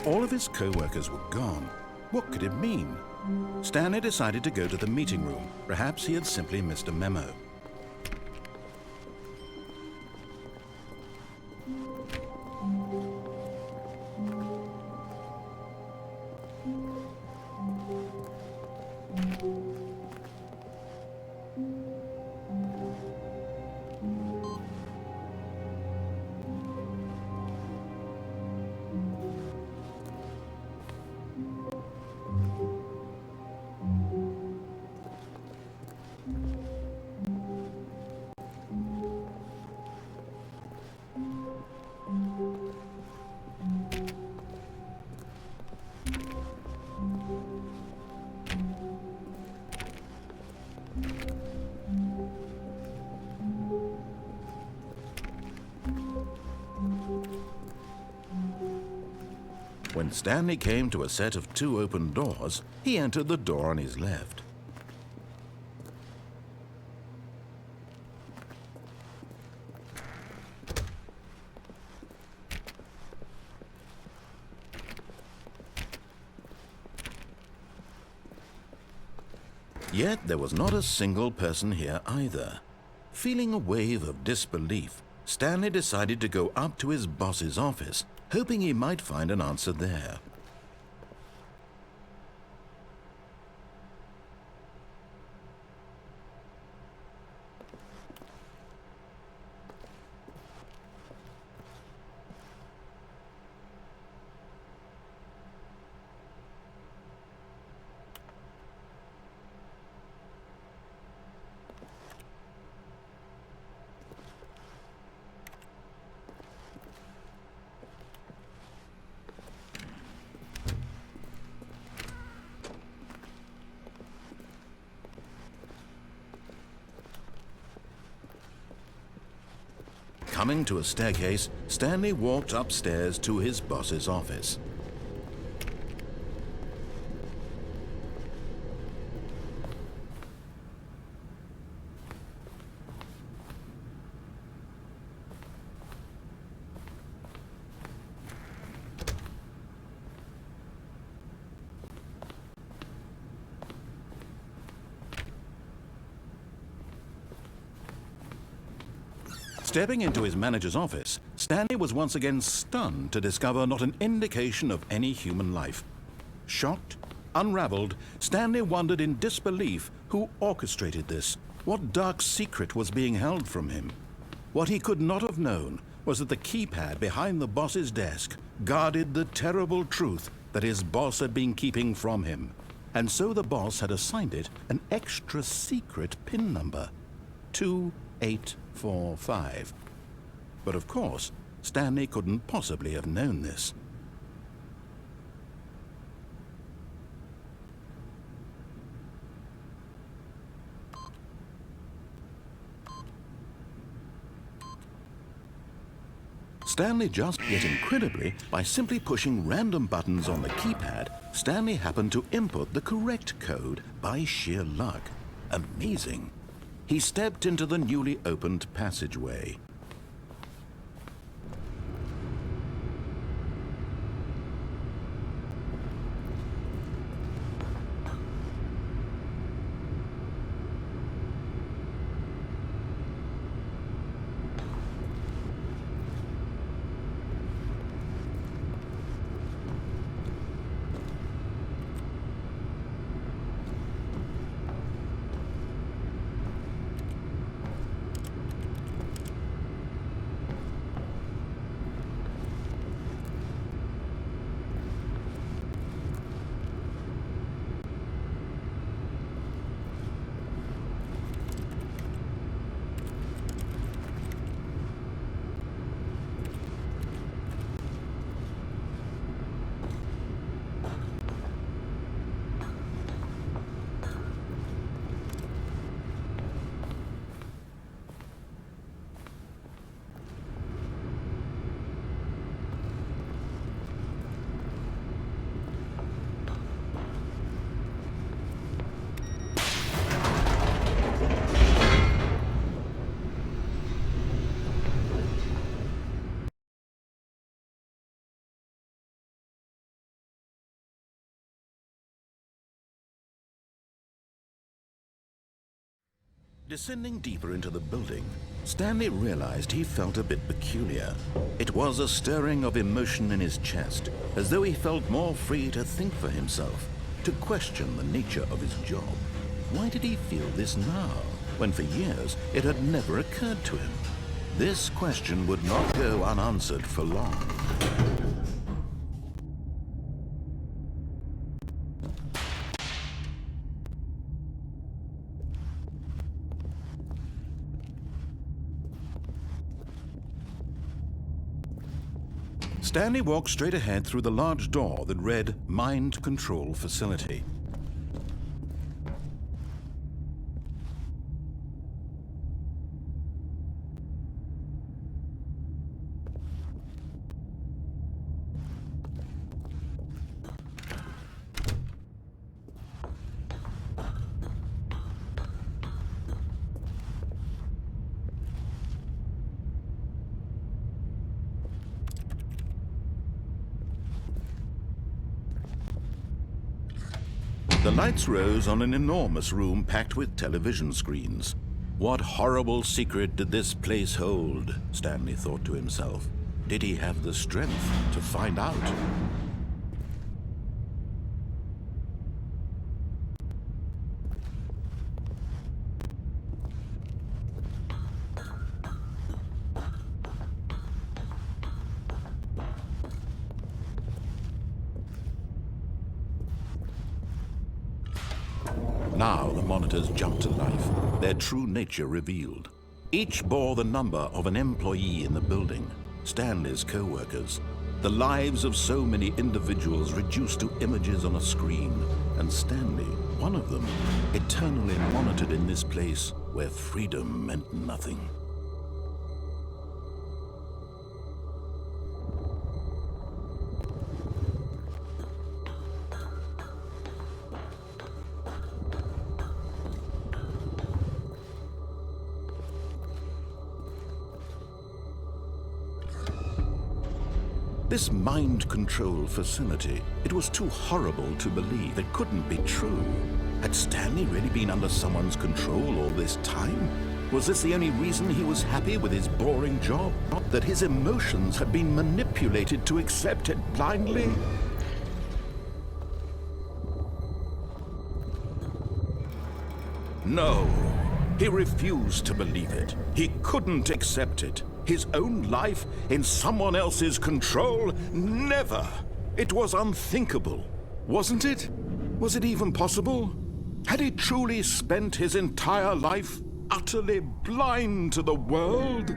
All of his co-workers were gone. What could it mean? Stanley decided to go to the meeting room. Perhaps he had simply missed a memo. When Stanley came to a set of 2 open doors, he entered the door on his left. Yet there was not a single person here either. Feeling a wave of disbelief, Stanley decided to go up to his boss's office, hoping he might find an answer there. Coming to a staircase, Stanley walked upstairs to his boss's office. Stepping into his manager's office, Stanley was once again stunned to discover not an indication of any human life. Shocked, unraveled, Stanley wondered in disbelief who orchestrated this. What dark secret was being held from him? What he could not have known was that the keypad behind the boss's desk guarded the terrible truth that his boss had been keeping from him. And so the boss had assigned it an extra secret PIN number, 2845. But of course, Stanley couldn't possibly have known this. Stanley yet incredibly, by simply pushing random buttons on the keypad, Stanley happened to input the correct code by sheer luck. Amazing. He stepped into the newly opened passageway. Descending deeper into the building, Stanley realized he felt a bit peculiar. It was a stirring of emotion in his chest, as though he felt more free to think for himself, to question the nature of his job. Why did he feel this now, when for years it had never occurred to him? This question would not go unanswered for long. Stanley walked straight ahead through the large door that read Mind Control Facility. The lights rose on an enormous room packed with television screens. What horrible secret did this place hold? Stanley thought to himself. Did he have the strength to find out? Now the monitors jumped to life, their true nature revealed. Each bore the number of an employee in the building, Stanley's co-workers. The lives of so many individuals reduced to images on a screen, and Stanley, one of them, eternally monitored in this place where freedom meant nothing. This mind control facility, it was too horrible to believe. It couldn't be true. Had Stanley really been under someone's control all this time? Was this the only reason he was happy with his boring job? That his emotions had been manipulated to accept it blindly? No, he refused to believe it. He couldn't accept it. His own life in someone else's control? Never! It was unthinkable, wasn't it? Was it even possible? Had he truly spent his entire life utterly blind to the world?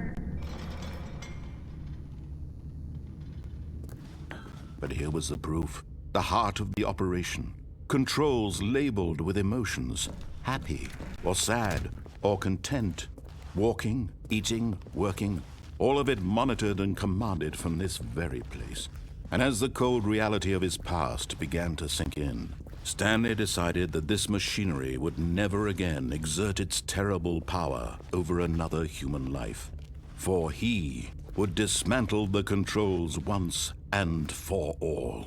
But here was the proof. The heart of the operation. Controls labeled with emotions. Happy, or sad, or content. Walking, eating, working. All of it monitored and commanded from this very place. And as the cold reality of his past began to sink in, Stanley decided that this machinery would never again exert its terrible power over another human life. For he would dismantle the controls once and for all.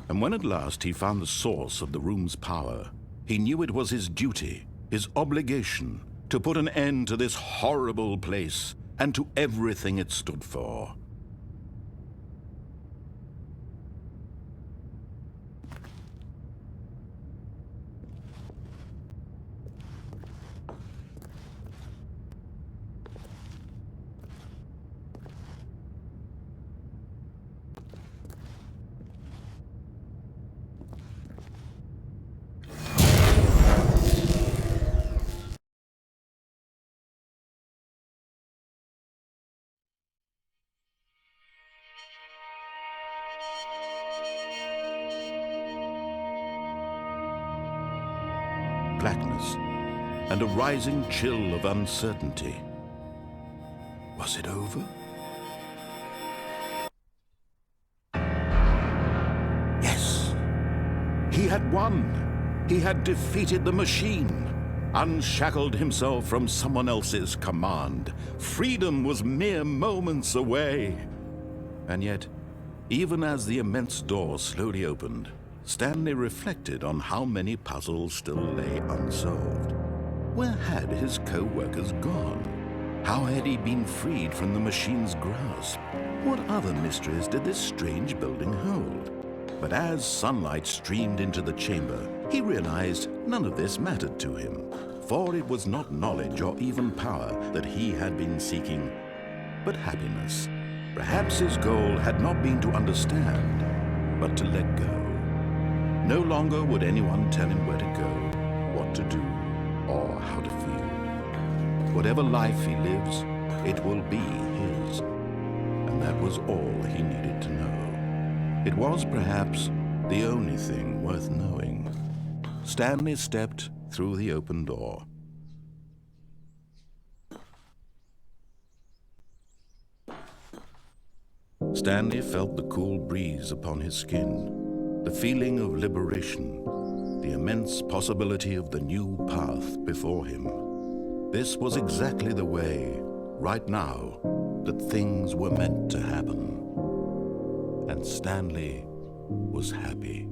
And when at last he found the source of the room's power, he knew it was his duty, his obligation, to put an end to this horrible place and to everything it stood for. blackness and a rising chill of uncertainty. Was it over? Yes! He had won! He had defeated the machine, unshackled himself from someone else's command. Freedom was mere moments away. And yet, even as the immense door slowly opened, Stanley reflected on how many puzzles still lay unsolved. Where had his co-workers gone? How had he been freed from the machine's grasp? What other mysteries did this strange building hold? But as sunlight streamed into the chamber, he realized none of this mattered to him, for it was not knowledge or even power that he had been seeking, but happiness. Perhaps his goal had not been to understand, but to let go. No longer would anyone tell him where to go, what to do, or how to feel. Whatever life he lives, it will be his. And that was all he needed to know. It was perhaps the only thing worth knowing. Stanley stepped through the open door. Stanley felt the cool breeze upon his skin, the feeling of liberation, the immense possibility of the new path before him. This was exactly the way, right now, that things were meant to happen. And Stanley was happy.